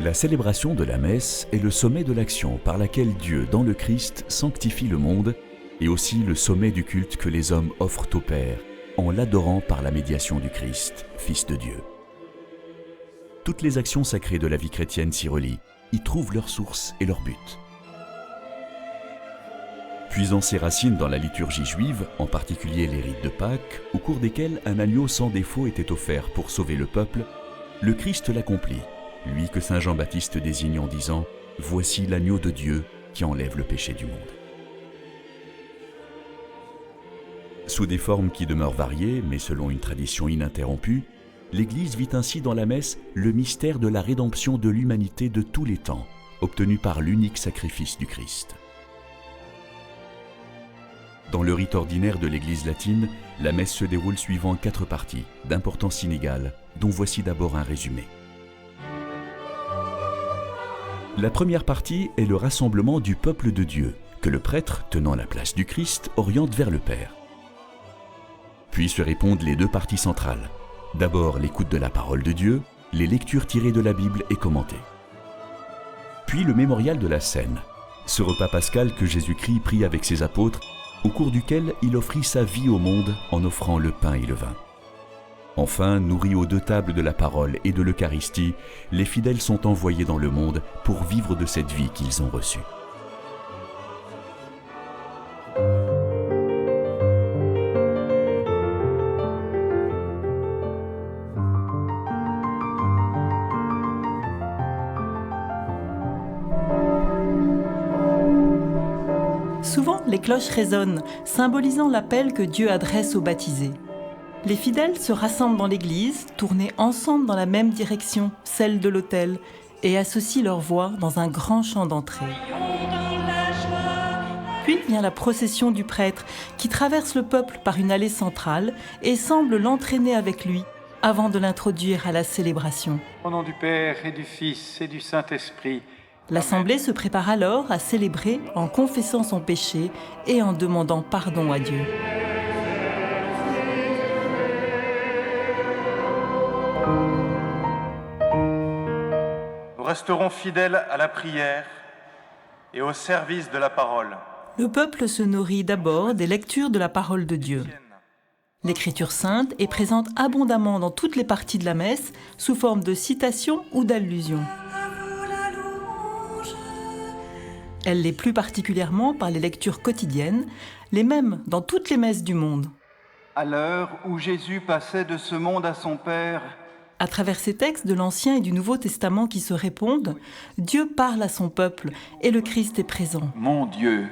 La célébration de la messe est le sommet de l'action par laquelle Dieu, dans le Christ, sanctifie le monde et aussi le sommet du culte que les hommes offrent au Père en l'adorant par la médiation du Christ, Fils de Dieu. Toutes les actions sacrées de la vie chrétienne s'y relient, y trouvent leur source et leur but. Puisant ses racines dans la liturgie juive, en particulier les rites de Pâques, au cours desquels un agneau sans défaut était offert pour sauver le peuple, le Christ l'accomplit, lui que saint Jean-Baptiste désigne en disant « Voici l'agneau de Dieu qui enlève le péché du monde ». Sous des formes qui demeurent variées, mais selon une tradition ininterrompue, l'Église vit ainsi dans la messe le mystère de la rédemption de l'humanité de tous les temps, obtenu par l'unique sacrifice du Christ. Dans le rite ordinaire de l'Église latine, la messe se déroule suivant 4 parties, d'importance inégale, dont voici d'abord un résumé. La première partie est le rassemblement du peuple de Dieu, que le prêtre, tenant la place du Christ, oriente vers le Père. Puis se répondent les 2 parties centrales. D'abord l'écoute de la parole de Dieu, les lectures tirées de la Bible et commentées. Puis le mémorial de la Cène, ce repas pascal que Jésus-Christ prit avec ses apôtres, au cours duquel il offrit sa vie au monde en offrant le pain et le vin. Enfin, nourris aux 2 tables de la parole et de l'Eucharistie, les fidèles sont envoyés dans le monde pour vivre de cette vie qu'ils ont reçue. Souvent, les cloches résonnent, symbolisant l'appel que Dieu adresse aux baptisés. Les fidèles se rassemblent dans l'église, tournés ensemble dans la même direction, celle de l'autel, et associent leur voix dans un grand chant d'entrée. Puis vient la procession du prêtre, qui traverse le peuple par une allée centrale et semble l'entraîner avec lui, avant de l'introduire à la célébration. Au nom du Père et du Fils et du Saint-Esprit. L'assemblée se prépare alors à célébrer en confessant son péché et en demandant pardon à Dieu. Nous resterons fidèles à la prière et au service de la parole. Le peuple se nourrit d'abord des lectures de la parole de Dieu. L'Écriture sainte est présente abondamment dans toutes les parties de la messe, sous forme de citations ou d'allusions. Elle l'est plus particulièrement par les lectures quotidiennes, les mêmes dans toutes les messes du monde. À l'heure où Jésus passait de ce monde à son Père, à travers ces textes de l'Ancien et du Nouveau Testament qui se répondent, Dieu parle à son peuple et le Christ est présent. Mon Dieu,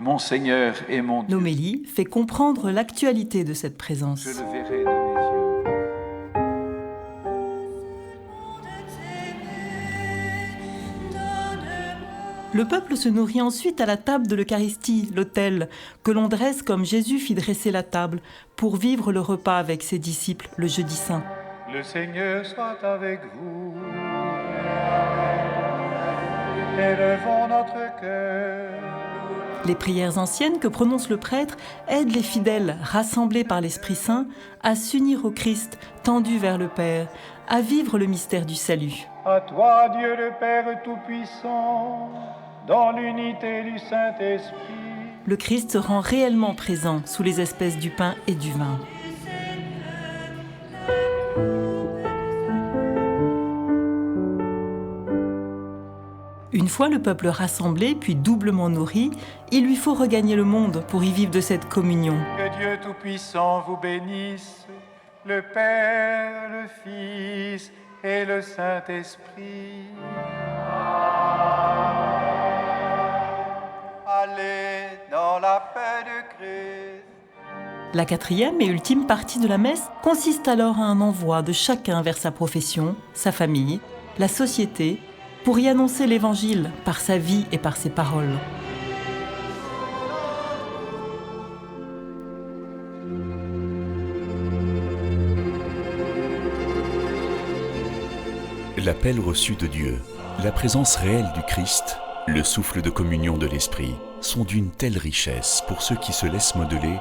mon Seigneur et mon Dieu. L'homélie fait comprendre l'actualité de cette présence. Je le verrai de mes yeux. Le peuple se nourrit ensuite à la table de l'Eucharistie, l'autel, que l'on dresse comme Jésus fit dresser la table pour vivre le repas avec ses disciples le jeudi saint. Le Seigneur soit avec vous. Élevons notre cœur. Les prières anciennes que prononce le prêtre aident les fidèles, rassemblés par l'Esprit Saint, à s'unir au Christ, tendus vers le Père, à vivre le mystère du salut. À toi, Dieu le Père Tout-Puissant, dans l'unité du Saint-Esprit. Le Christ se rend réellement présent sous les espèces du pain et du vin. Une fois le peuple rassemblé, puis doublement nourri, il lui faut regagner le monde pour y vivre de cette communion. Que Dieu Tout-Puissant vous bénisse, le Père, le Fils et le Saint-Esprit. allez dans la paix de Christ. La 4e et ultime partie de la messe consiste alors à un envoi de chacun vers sa profession, sa famille, la société, pour y annoncer l'Évangile par sa vie et par ses paroles. L'appel reçu de Dieu, la présence réelle du Christ, le souffle de communion de l'Esprit sont d'une telle richesse pour ceux qui se laissent modeler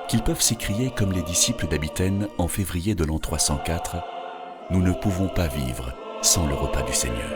qu'ils peuvent s'écrier comme les disciples d'Abythène en février de l'an 304 « Nous ne pouvons pas vivre sans le repas du Seigneur ».